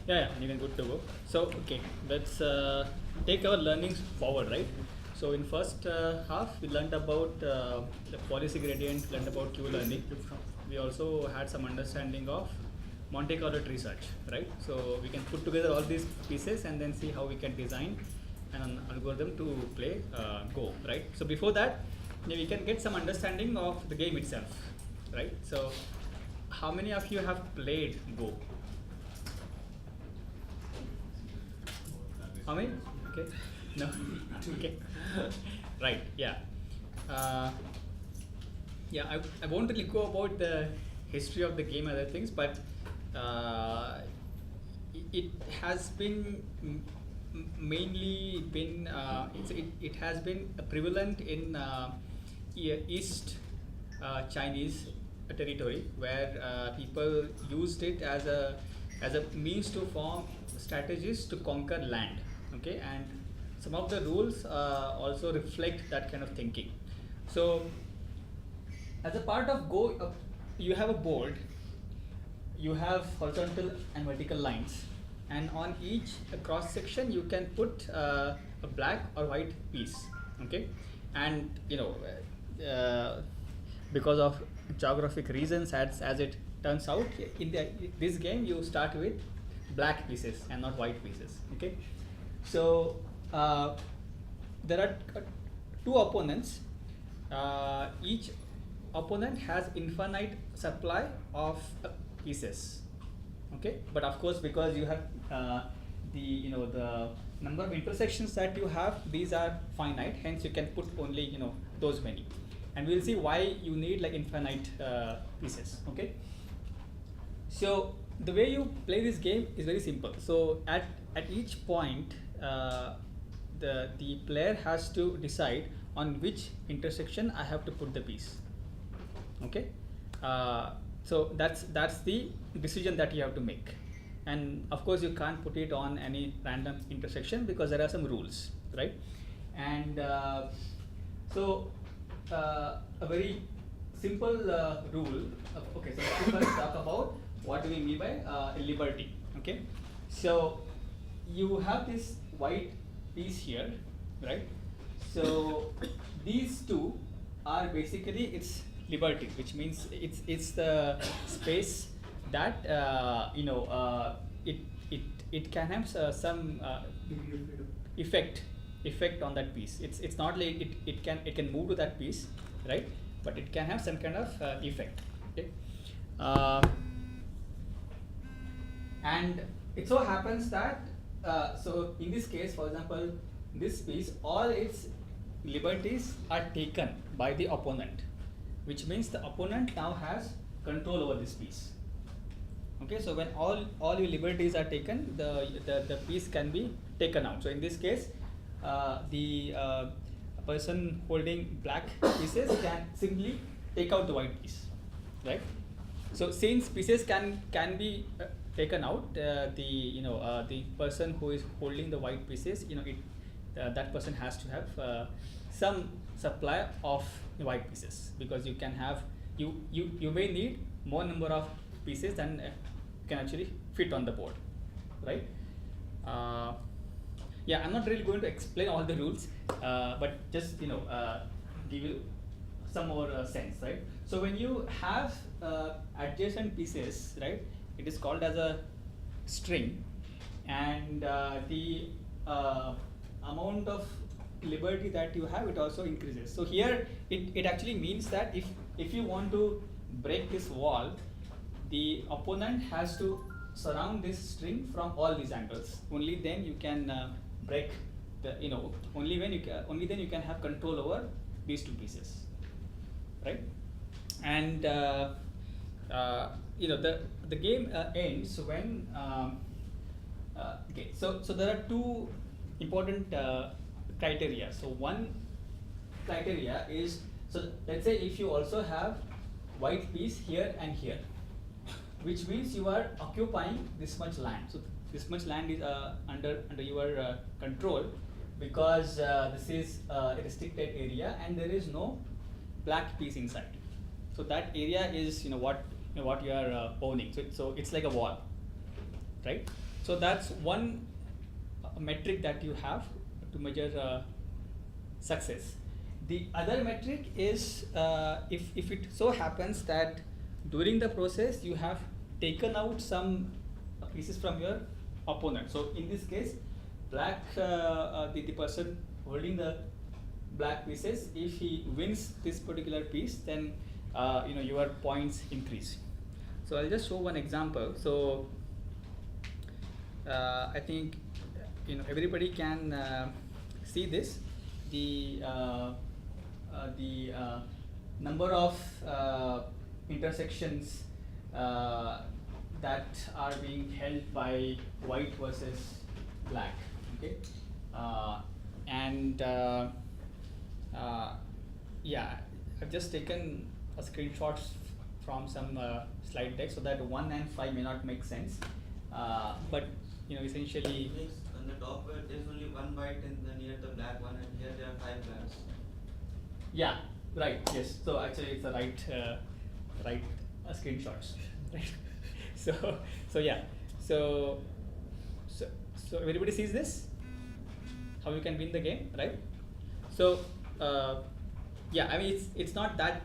Yeah, you can good to go. So, okay, let's take our learnings forward, right? So, in first half, we learned about the policy gradient, learned about Q-learning. We also had some understanding of Monte Carlo tree search, right? So, we can put together all these pieces and then see how we can design an algorithm to play Go, right? So, before that, we can get some understanding of the game itself, right? So, how many of you have played Go? How many? Okay. No. Okay. Right. Yeah. Yeah. I won't really go about the history of the game and other things, but it has been mainly been it has been prevalent in East Chinese territory, where people used it as a means to form strategies to conquer land. Okay, and some of the rules also reflect that kind of thinking. So, as a part of Go, you have a board, you have horizontal and vertical lines, and on each cross section you can put a black or white piece. Okay, and because of geographic reasons, as it turns out, in this game you start with black pieces and not white pieces. Okay, so there are two opponents. Each opponent has infinite supply of pieces. Okay, but of course, because you have the number of intersections that you have, these are finite. Hence, you can put only those many, and we'll see why you need like infinite pieces. Okay, so the way you play this game is very simple. So at each point, the player has to decide on which intersection I have to put the piece. Okay, so that's the decision that you have to make, and of course you can't put it on any random intersection because there are some rules, right? And so a very simple rule. Okay, so let's first talk about what do we mean by liberty. Okay, so you have this white piece here, right? So these two are basically its liberty, which means it's the space that it can have some effect on that piece. It's not like it can move to that piece, right? But it can have some kind of effect. Okay. And it so happens that so in this case, for example, this piece, all its liberties are taken by the opponent, which means the opponent now has control over this piece. Okay, so when all your liberties are taken, the piece can be taken out. So in this case, the person holding black pieces can simply take out the white piece, right? So since pieces can be taken out, the person who is holding the white pieces, that person has to have some supply of white pieces, because you can have you may need more number of pieces than can actually fit on the board, right? Yeah, I'm not really going to explain all the rules, but just give you some more sense, right? So when you have adjacent pieces, right, it is called as a string, and the amount of liberty that you have, it also increases. So here it actually means that if you want to break this wall, the opponent has to surround this string from all these angles. Only then you can break the only then you can have control over these two pieces, right? And the game ends when okay. So there are two important criteria. So one criteria is, so let's say if you also have white piece here and here, which means you are occupying this much land. So this much land is under your control, because this is a restricted area and there is no black piece inside. So that area is what you are owning. So it's like a wall, right? So that's one metric that you have to measure success. The other metric is if it so happens that during the process you have taken out some pieces from your opponent. So in this case, black, the person holding the black pieces, if he wins this particular piece, then your points increase. So I'll just show one example. So I think everybody can see this. The number of intersections that are being held by white versus black. Okay, yeah, I've just taken a screenshots from some slide deck so that 1 and 5 may not make sense, but essentially. On the top where there's only one white and then near the black one, and here there are 5 blacks. Yeah, right. Yes. So actually, it's the right screenshots. Right. So yeah. So everybody sees this. How you can win the game, right? So yeah, I mean it's not that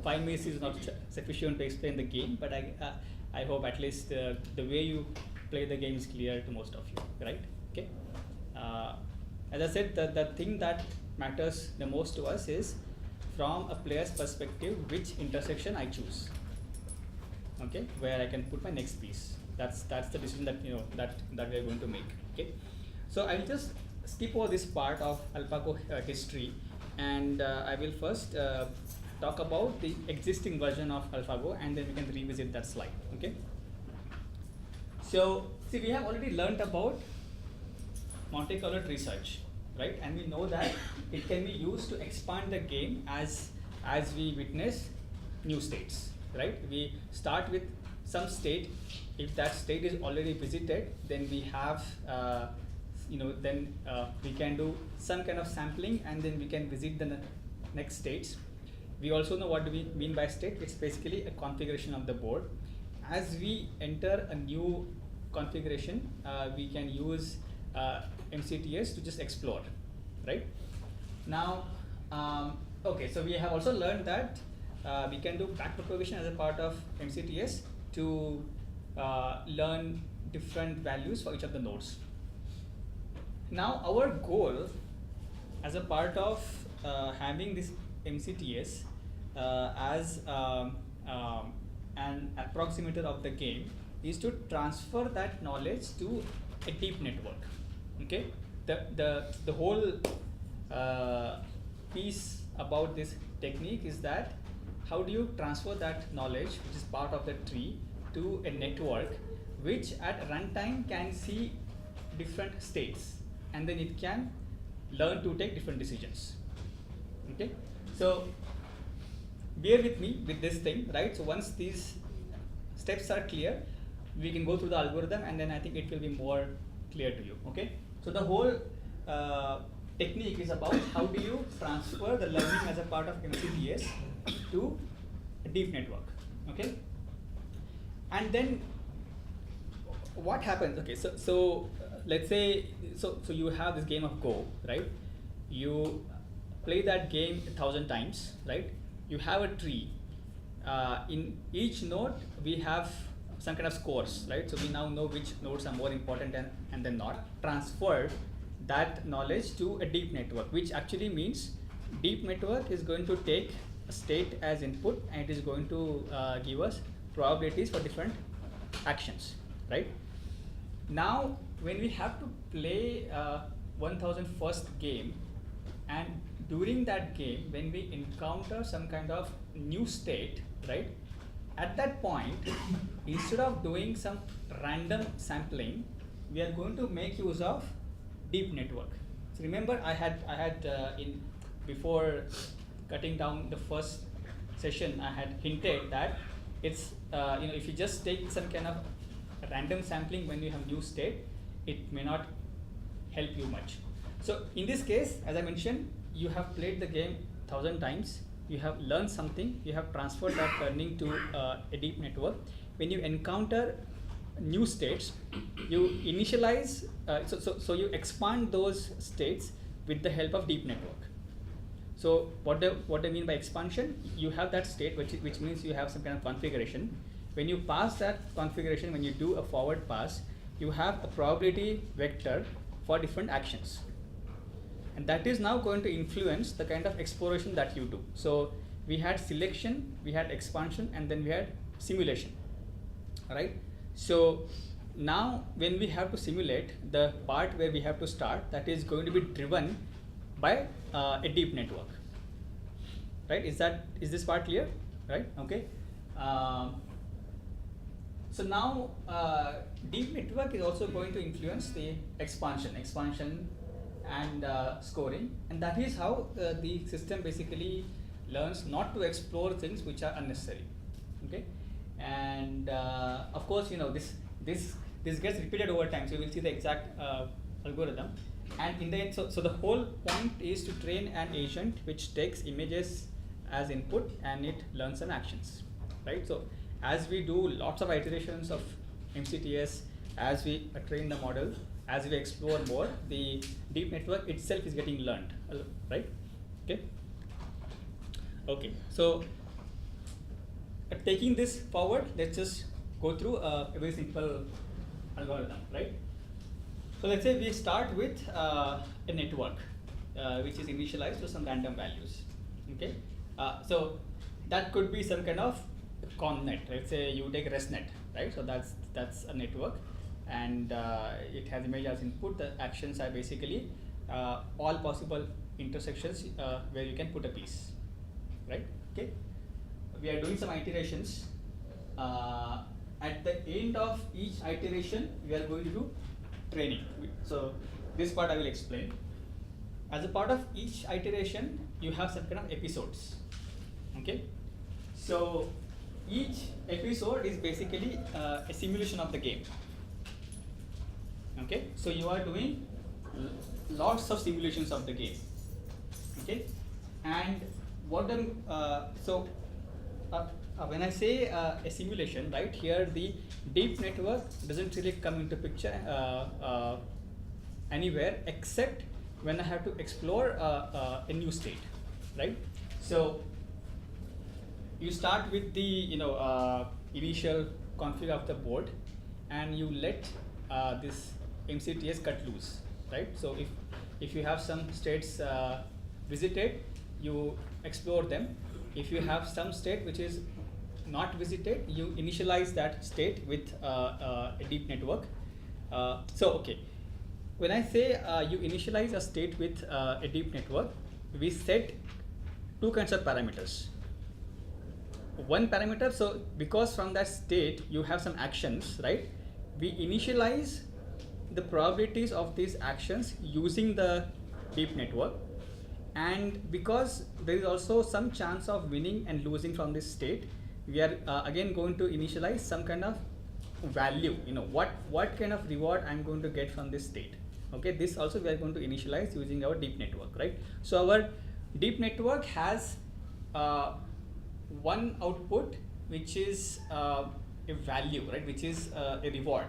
5 minutes is not sufficient to explain the game, but I hope at least the way you play the game is clear to most of you, right? Okay. As I said, the thing that matters the most to us is from a player's perspective, which intersection I choose. Okay, where I can put my next piece. That's the decision that that we are going to make. Okay, so I'll just skip over this part of AlphaGo history, and I will first talk about the existing version of AlphaGo, and then we can revisit that slide. Okay. So see, we have already learned about Monte Carlo tree search, right? And we know that it can be used to expand the game as we witness new states, right? We start with some state. If that state is already visited, then we have then we can do some kind of sampling, and then we can visit the next states. We also know what do we mean by state. It's basically a configuration of the board. As we enter a new configuration, we can use MCTS to just explore, right? Now, okay, so we have also learned that we can do backpropagation as a part of MCTS to learn different values for each of the nodes. Now, our goal as a part of having this MCTS as an approximator of the game is to transfer that knowledge to a deep network. Okay, the whole piece about this technique is that how do you transfer that knowledge, which is part of the tree, to a network which at runtime can see different states, and then it can learn to take different decisions. Okay, so bear with me with this thing, right? So once these steps are clear, we can go through the algorithm, and then I think it will be more clear to you. Okay, so the whole technique is about how do you transfer the learning as a part of MCTS to a deep network. Okay, and then what happens? Okay, so let's say so you have this game of Go, right? You play that game 1,000 times, right? You have a tree. In each node, we have some kind of scores, right? So we now know which nodes are more important and then not. Transfer that knowledge to a deep network, which actually means deep network is going to take a state as input, and it is going to give us probabilities for different actions, right? Now, when we have to play 1,001st game, and during that game, when we encounter some kind of new state, right? At that point, instead of doing some random sampling, we are going to make use of deep network. So remember, I had in before cutting down the first session, I had hinted that it's if you just take some kind of random sampling when you have new state, it may not help you much. So in this case, as I mentioned, you have played the game 1,000 times. You have learned something. You have transferred that learning to a deep network. When you encounter new states, you initialize, so you expand those states with the help of deep network. So what I mean by expansion, you have that state which means you have some kind of configuration. When you pass that configuration, when you do a forward pass, you have a probability vector for different actions. And that is now going to influence the kind of exploration that you do. So we had selection, we had expansion, and then we had simulation, right? So now when we have to simulate the part where we have to start, that is going to be driven by a deep network, right? Is this part clear, right? Okay. So now deep network is also going to influence the expansion and scoring, and that is how the system basically learns not to explore things which are unnecessary. Okay, and of course, this gets repeated over time, so you will see the exact algorithm. And in the end, so the whole point is to train an agent which takes images as input and it learns some actions, right? So as we do lots of iterations of MCTS, as we train the model, as we explore more, the deep network itself is getting learned, right? Okay. Okay. So taking this forward, let's just go through a very simple algorithm, right? So let's say we start with a network which is initialized to some random values. Okay. So that could be some kind of connet. Let's say you take ResNet, right? So that's a network, and it has image as input. The actions are basically all possible intersections where you can put a piece, right? Okay. We are doing some iterations. At the end of each iteration, we are going to do training. So this part I will explain. As a part of each iteration, you have some kind of episodes. Okay. So each episode is basically a simulation of the game. Okay. So you are doing lots of simulations of the game. Okay. And what when I say a simulation, right, here the deep network doesn't really come into picture anywhere except when I have to explore a new state, right? So you start with the initial config of the board, and you let this MCTS cut loose, right? So if you have some states visited, you explore them. If you have some state which is not visited, you initialize that state with a deep network. So okay, when I say you initialize a state with a deep network, we set two kinds of parameters. One parameter, so because from that state you have some actions, right? We initialize the probabilities of these actions using the deep network, and because there is also some chance of winning and losing from this state, we are again going to initialize some kind of value, what kind of reward I'm going to get from this state. Okay, this also we are going to initialize using our deep network, right? So our deep network has one output which is a value, right, which is a reward,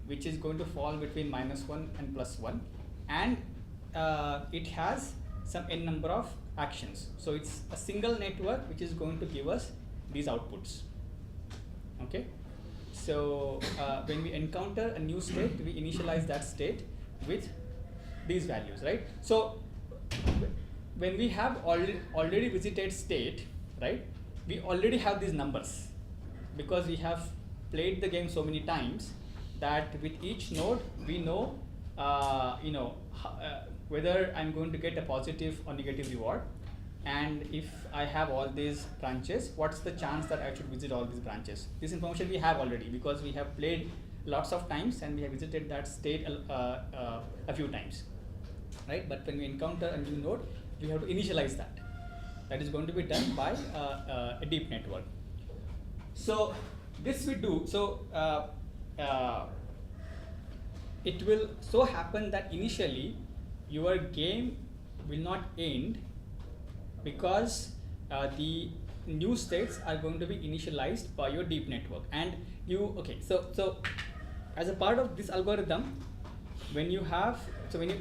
which is going to fall between -1 and +1, and it has some n number of actions. So it's a single network which is going to give us these outputs. Okay, so when we encounter a new state, we initialize that state with these values, right? So when we have already visited state, right, we already have these numbers because we have played the game so many times that with each node we know whether I'm going to get a positive or negative reward, and if I have all these branches, what's the chance that I should visit all these branches. This information we have already because we have played lots of times and we have visited that state a few times, right? But when we encounter a new node, we have to initialize that. That is going to be done by a deep network. So this we do. So it will so happen that initially your game will not end because the new states are going to be initialized by your deep network. And you, okay, so as a part of this algorithm, when you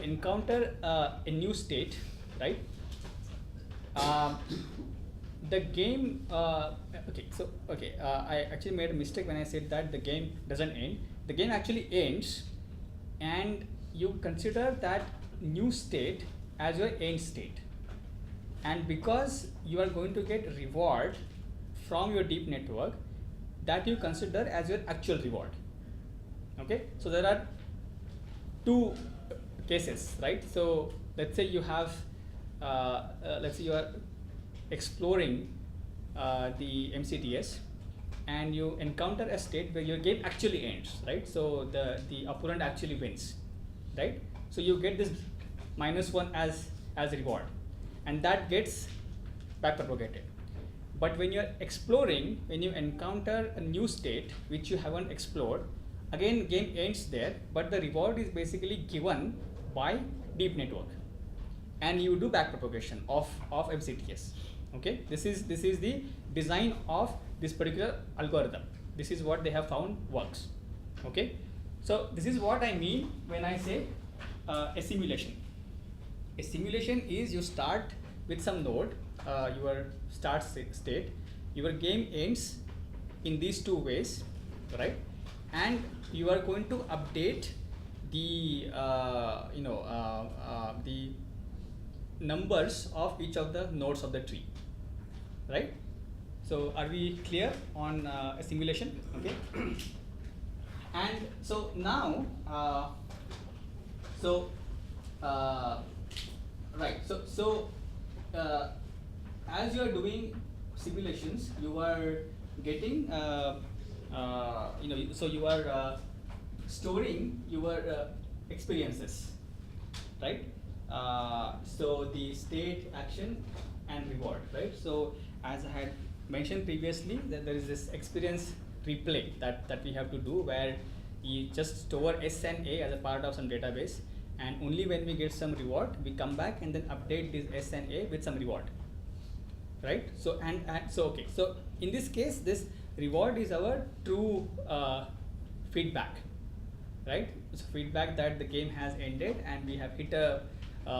encounter a new state, right? Um, the game, I actually made a mistake when I said that the game doesn't end. The game actually ends, and you consider that new state as your end state. And because you are going to get reward from your deep network, that you consider as your actual reward. Okay, so there are two cases, right? So let's say you have, let's say you are exploring the MCTS, and you encounter a state where your game actually ends, right? So the opponent actually wins, right? So you get this -1 as reward, and that gets backpropagated. But when you're exploring, when you encounter a new state which you haven't explored, again game ends there, but the reward is basically given by deep network, and you do backpropagation of MCTS. Okay, this is the design of this particular algorithm. This is what they have found works. Okay, so this is what I mean when I say a simulation. A simulation is you start with some node, your start state, your game ends in these two ways, right? And you are going to update the the numbers of each of the nodes of the tree, right? So are we clear on a simulation? Okay. And so now, right. So as you are doing simulations, you are getting so you are storing your experiences, right? So the state, action, and reward, right? So as I had mentioned previously, that there is this experience replay that we have to do, where we just store S and A as a part of some database, and only when we get some reward, we come back and then update this S and A with some reward, right? So okay, so in this case, this reward is our true feedback, right? It's feedback that the game has ended and we have hit a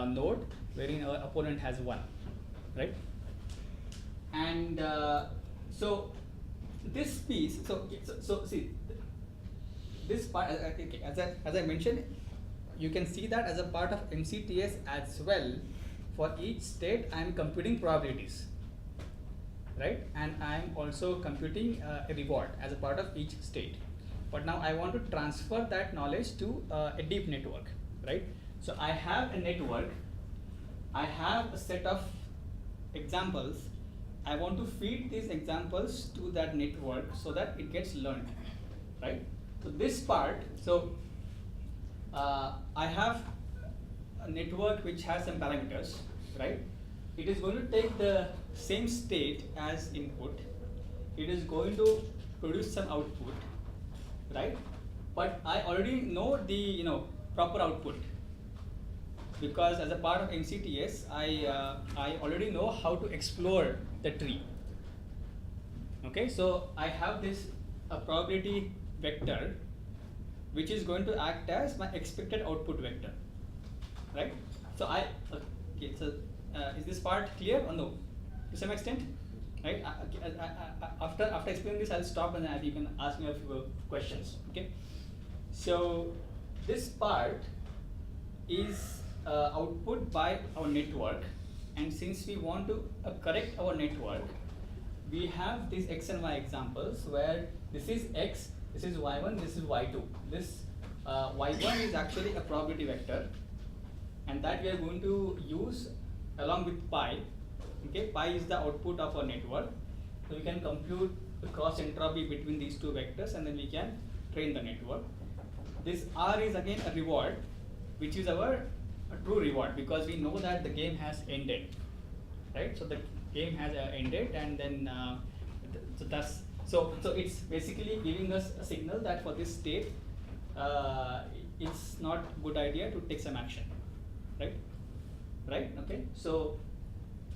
node wherein our opponent has won, right? And so this piece, so see this part, as I mentioned, you can see that as a part of MCTS as well. For each state, I am computing probabilities, right? And I am also computing a reward as a part of each state. But now I want to transfer that knowledge to a deep network, right? So I have a network, I have a set of examples. I want to feed these examples to that network so that it gets learned, right? So this part, I have a network which has some parameters, right? It is going to take the same state as input. It is going to produce some output, right? But I already know the proper output, because as a part of MCTS, I already know how to explore the tree. Okay, so I have this probability vector, which is going to act as my expected output vector, right? So okay, so is this part clear or no? To some extent, right? After explaining this, I'll stop and you can ask me a few questions. Okay. So this part is output by our network, and since we want to correct our network, we have these x and y examples where this is x, this is y1, this is y2. This y1 is actually a probability vector, and that we are going to use along with pi. Okay, pi is the output of our network, so we can compute the cross entropy between these two vectors, and then we can train the network. This r is again a reward, which is our true reward, because we know that the game has ended, right? So the game has ended, and then so it's basically giving us a signal that for this state, it's not good idea to take some action, right? Right? Okay. So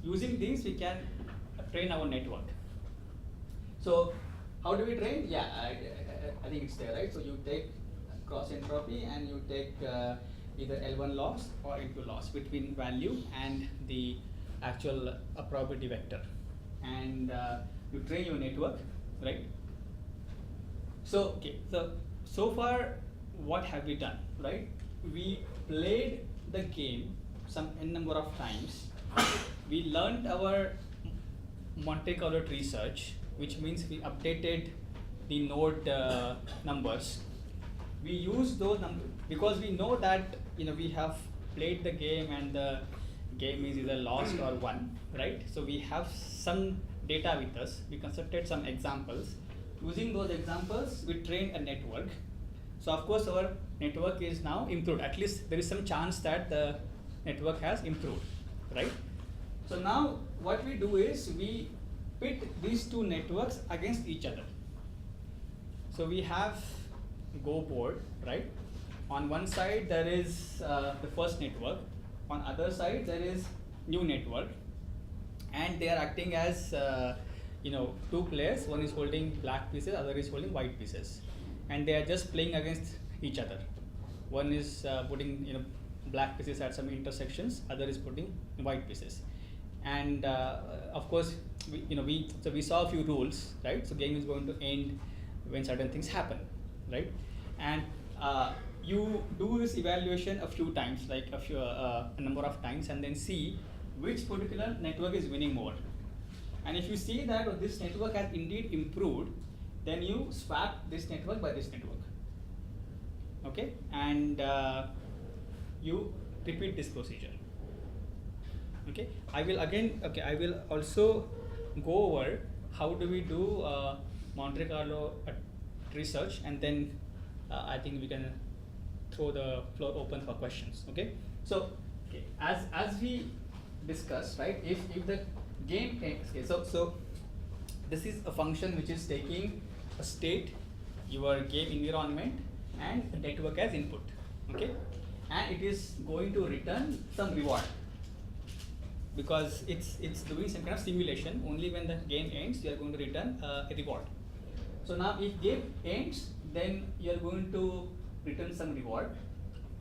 using these, we can train our network. So how do we train? Yeah, I think it's there, right? So you take cross entropy, and you take either L1 loss or L2 loss between value and the actual probability vector, and you train your network, right? So okay, so far what have we done, right? We played the game some n number of times. We learned our Monte Carlo tree search, which means we updated the node numbers. We use those numbers because we know that we have played the game and the game is either lost or won, right? So we have some data with us. We constructed some examples. Using those examples, we trained a network. So of course our network is now improved. At least there is some chance that the network has improved, right? So now what we do is we pit these two networks against each other. So we have Go board, right? On one side there is the first network. On other side there is new network, and they are acting as two players. One is holding black pieces, other is holding white pieces, and they are just playing against each other. One is putting black pieces at some intersections, other is putting white pieces, and of course we saw a few rules, right? So game is going to end when certain things happen, right? And you do this evaluation a few times, like a number of times, and then see which particular network is winning more. And if you see that this network has indeed improved, then you swap this network by this network, okay? And you repeat this procedure, okay? I will also go over how do we do Monte Carlo research, and then I think we can throw the floor open for questions, okay? So as we discussed, right, if the game ends, okay, so this is a function which is taking a state, your game environment, and a network as input, okay? And it is going to return some reward because it's doing some kind of simulation. Only when the game ends you are going to return a reward. So now if game ends, then you are going to return some reward.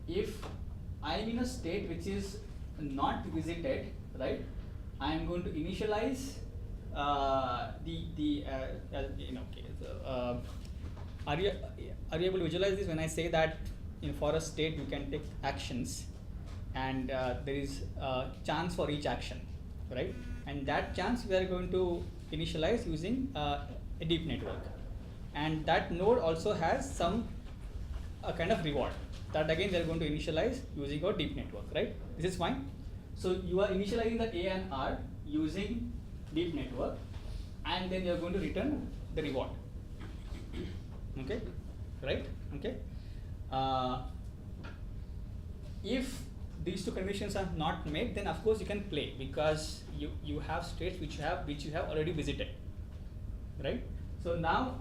If I am in a state which is not visited, right, I am going to initialize are you able to visualize this when I say that for a state you can take actions, and there is a chance for each action, right? And that chance we are going to initialize using a deep network, and that node also has some kind of reward that again we are going to initialize using our deep network, right? This is fine. So you are initializing the A and R using deep network, and then you are going to return the reward, okay, right? Okay. If these two conditions are not met, then of course you can play because you have states which you have already visited, right? So now,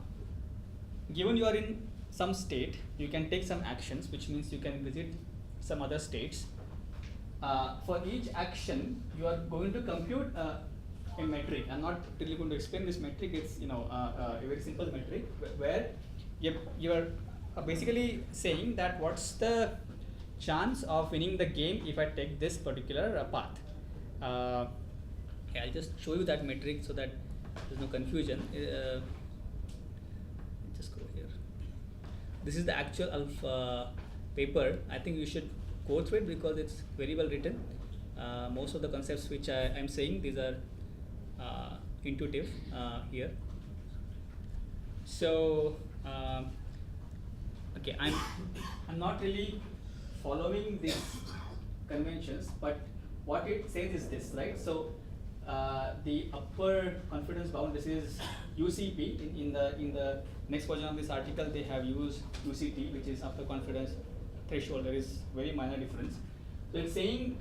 given you are in some state, you can take some actions, which means you can visit some other states. For each action, you are going to compute a metric. I'm not really going to explain this metric. It's a very simple metric where you are basically saying that what's the chance of winning the game if I take this particular path. Okay, I'll just show you that metric so that there's no confusion. Just go here. This is the actual alpha paper. I think you should go through it because it's very well written. Most of the concepts which I'm saying, these are intuitive here. So okay, I'm not really following these conventions, but what it says is this, right? So the upper confidence bound, this is UCP. In the next version of this article, they have used UCT, which is upper confidence threshold. There is very minor difference. So it's saying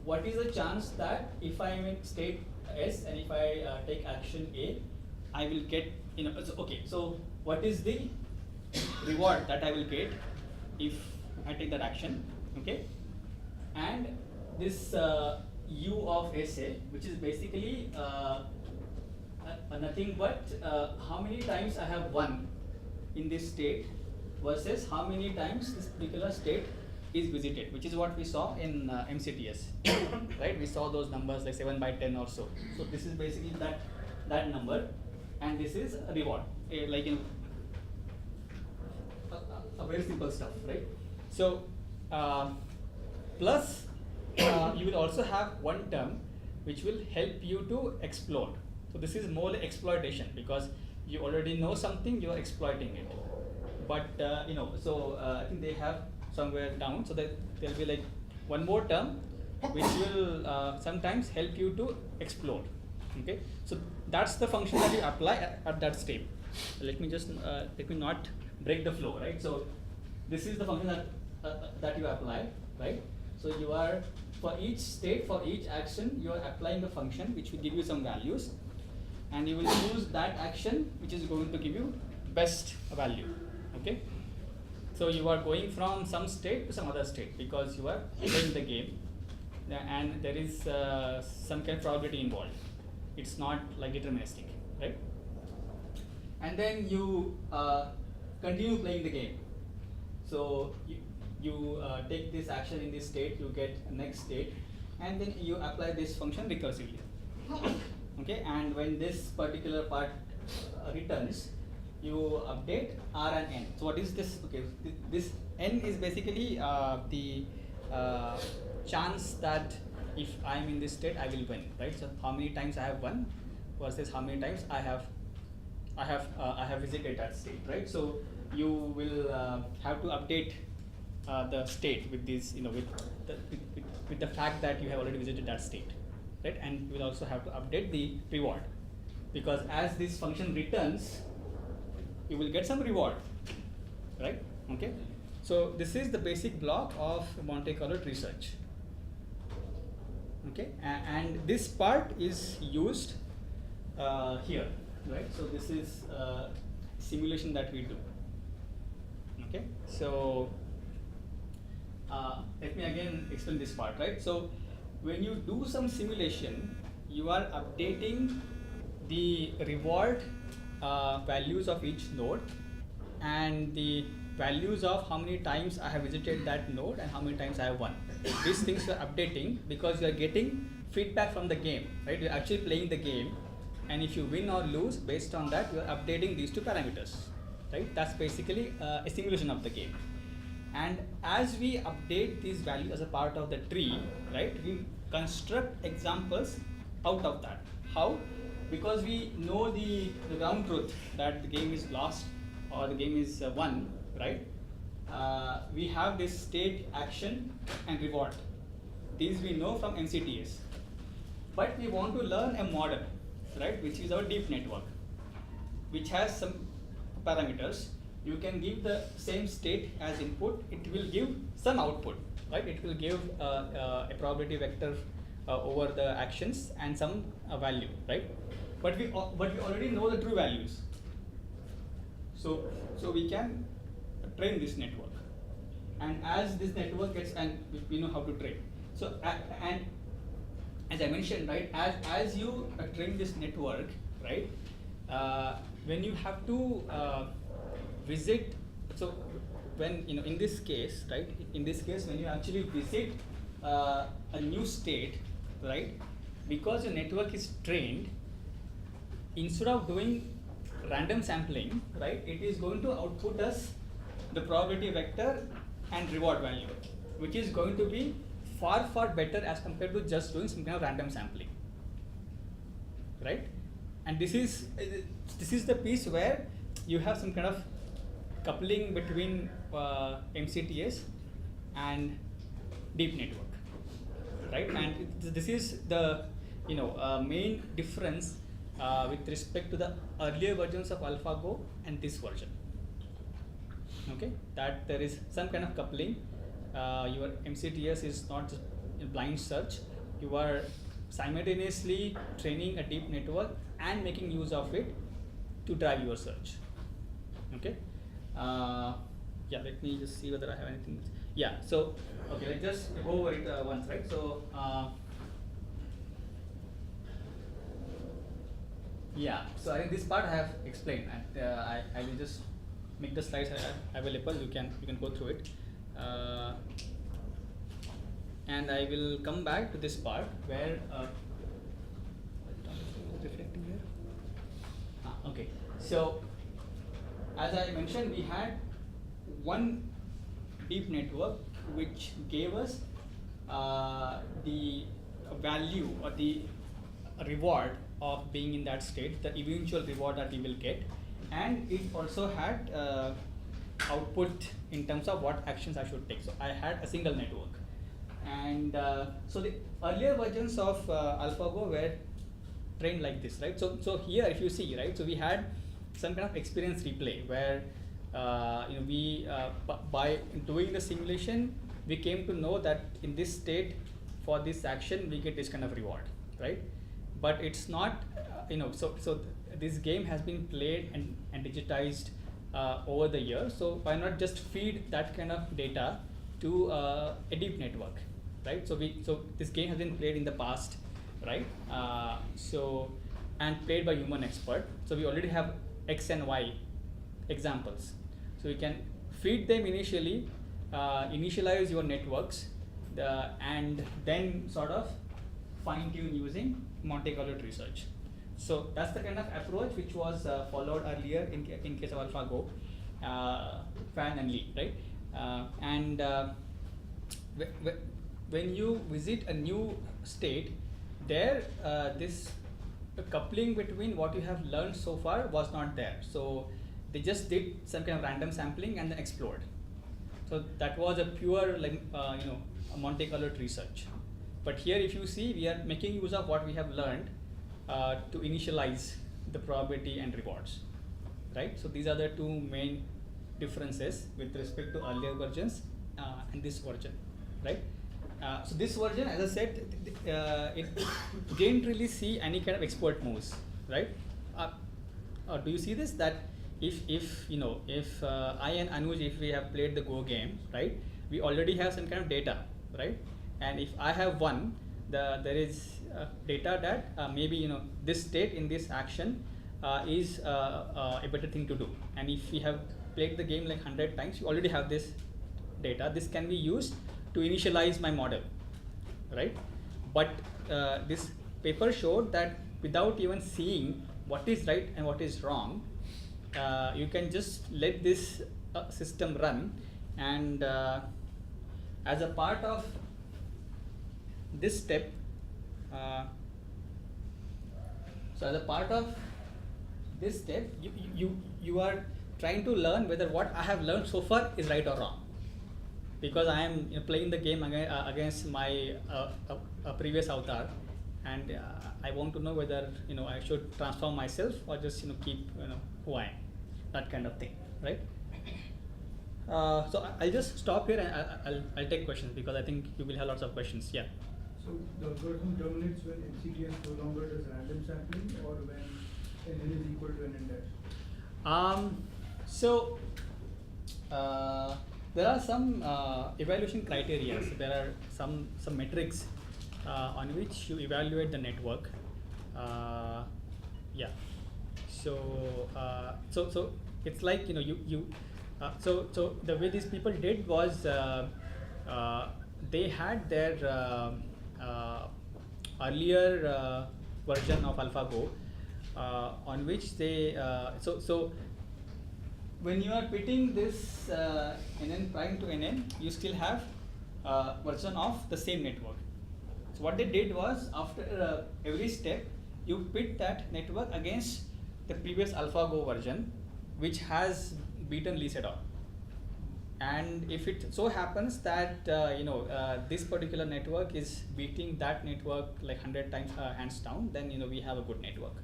what is the chance that if I am in state S and if I take action A, I will get so, okay. So what is the reward that I will get if I take that action? Okay, and this U of SA, which is basically nothing but how many times I have won in this state versus how many times this particular state is visited, which is what we saw in MCTS, right? We saw those numbers like 7 by 10 or so. So this is basically that number, and this is a reward, like a very simple stuff, right? So plus you will also have one term which will help you to explode. So this is more like exploitation, because you already know something, you are exploiting it. But so I think they have somewhere down, so that there'll be like one more term which will sometimes help you to explode. Okay, so that's the function that you apply at that step. Let me not break the flow, right? So this is the function that you apply, right? So you are, for each state, for each action, you are applying the function which will give you some values, and you will choose that action which is going to give you best value. Okay, so you are going from some state to some other state because you are playing the game, and there is some kind of probability involved. It's not like deterministic, right? And then you continue playing the game. So you take this action in this state, you get next state, and then you apply this function recursively. Okay, and when this particular part returns, you update R and N. So what is this? Okay, this N is basically the chance that if I am in this state, I will win, right? So how many times I have won versus how many times I have visited that state, right? So you will have to update the state with this, with the fact that you have already visited that state, right? And you will also have to update the reward, because as this function returns, you will get some reward, right? Okay, so this is the basic block of Monte Carlo tree search. Okay, and this part is used here, right? So this is simulation that we do. Okay, so let me again explain this part, right? So when you do some simulation, you are updating the reward values of each node and the values of how many times I have visited that node and how many times I have won. These things you are updating because you are getting feedback from the game, right? You are actually playing the game, and if you win or lose, based on that, you are updating these two parameters, right? That's basically a simulation of the game. And as we update these values as a part of the tree, right, we construct examples out of that. How? Because we know the ground truth that the game is lost or the game is won, right? We have this state, action, and reward. These we know from MCTS. But we want to learn a model, right, which is our deep network, which has some parameters. You can give the same state as input, it will give some output, right? It will give a probability vector over the actions and some value, right? But we already know the true values. So we can train this network. And as this network gets, and we know how to train. So and as I mentioned, right, as you train this network, right, when you have to visit, so when in this case, right, in this case when you actually visit a new state, right, because your network is trained, instead of doing random sampling, right, it is going to output us the probability vector and reward value, which is going to be far better as compared to just doing some kind of random sampling, right? And this is the piece where you have some kind of coupling between MCTS and deep network, right? And this is the main difference with respect to the earlier versions of AlphaGo and this version. Okay, that there is some kind of coupling. Your MCTS is not just a blind search. You are simultaneously training a deep network and making use of it to drive your search. Okay. Yeah, let me just see whether I have anything. Yeah, so okay, let's just go over it once, right? So yeah, so I think this part I have explained, and I will just make the slides available. You can go through it, and I will come back to this part where reflecting here. Okay, so as I mentioned, we had one deep network which gave us the value or the reward of being in that state, the eventual reward that we will get, and it also had output in terms of what actions I should take. So I had a single network, and so the earlier versions of AlphaGo were trained like this, right? So here, if you see, right, so we had some kind of experience replay where we by doing the simulation, we came to know that in this state, for this action, we get this kind of reward, right? But it's not, so this game has been played and digitized over the years. So why not just feed that kind of data to a deep network, right? So this game has been played in the past, right? And played by human expert. So we already have X and Y examples. So you can feed them initially, initialize your networks, and then sort of fine tune using Monte Carlo research. So that's the kind of approach which was followed earlier in case of AlphaGo, Fan and Lee, right? When you visit a new state, there this coupling between what you have learned so far was not there. So they just did some kind of random sampling and then explored. So that was a pure a Monte Carlo research. But here, if you see, we are making use of what we have learned to initialize the probability and rewards, right? So these are the two main differences with respect to earlier versions and this version, right? So this version, as I said, it didn't really see any kind of expert moves, right? Do you see this? That if I and Anuj, if we have played the Go game, right, we already have some kind of data, right? And if I have won, there is data that maybe this state in this action is a better thing to do. And if we have played the game like 100 times, you already have this data. This can be used to initialize my model, right? But this paper showed that without even seeing what is right and what is wrong, you can just let this system run, and as a part of this step, you are trying to learn whether what I have learned so far is right or wrong, because I am playing the game against my previous avatar, and I want to know whether I should transform myself or just keep who I am, that kind of thing, right? So I'll just stop here and I'll take questions, because I think you will have lots of questions. Yeah. So the algorithm terminates when MCDS no longer does random sampling, or when NN is equal to NN dash? So there are some evaluation criteria. So there are some metrics on which you evaluate the network. Yeah. So so it's like so the way these people did was they had their earlier version of AlphaGo on which they so when you are pitting this NN prime to NN, you still have version of the same network. So what they did was, after every step, you pit that network against the previous AlphaGo version, which has beaten Lee et al. And if it so happens that this particular network is beating that network like 100 times hands down, then we have a good network.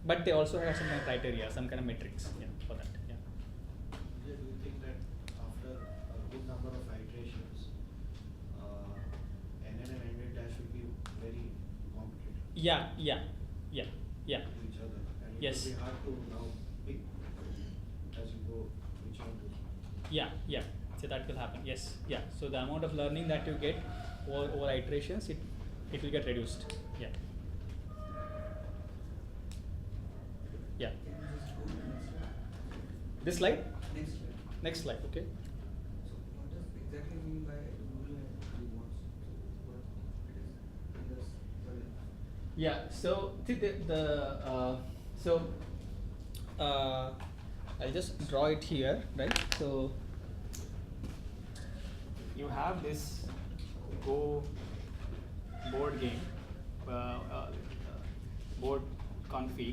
But they also have some kind of criteria, some kind of metrics, for that. Yeah. Do you think that after a good number of iterations, NN and NN dash will be very competitive? Yeah. To each other, and it Yes. will be hard to now pick as you go which one to. Yeah. So that will happen. Yes. Yeah. So the amount of learning that you get over iterations, it will get reduced. Yeah. Yeah. This slide? Next slide. Next slide, okay. So what does exactly mean by rule and rewards? So what it is in this problem? Yeah, so see I'll just draw it here, right? So you have this Go board game, board config.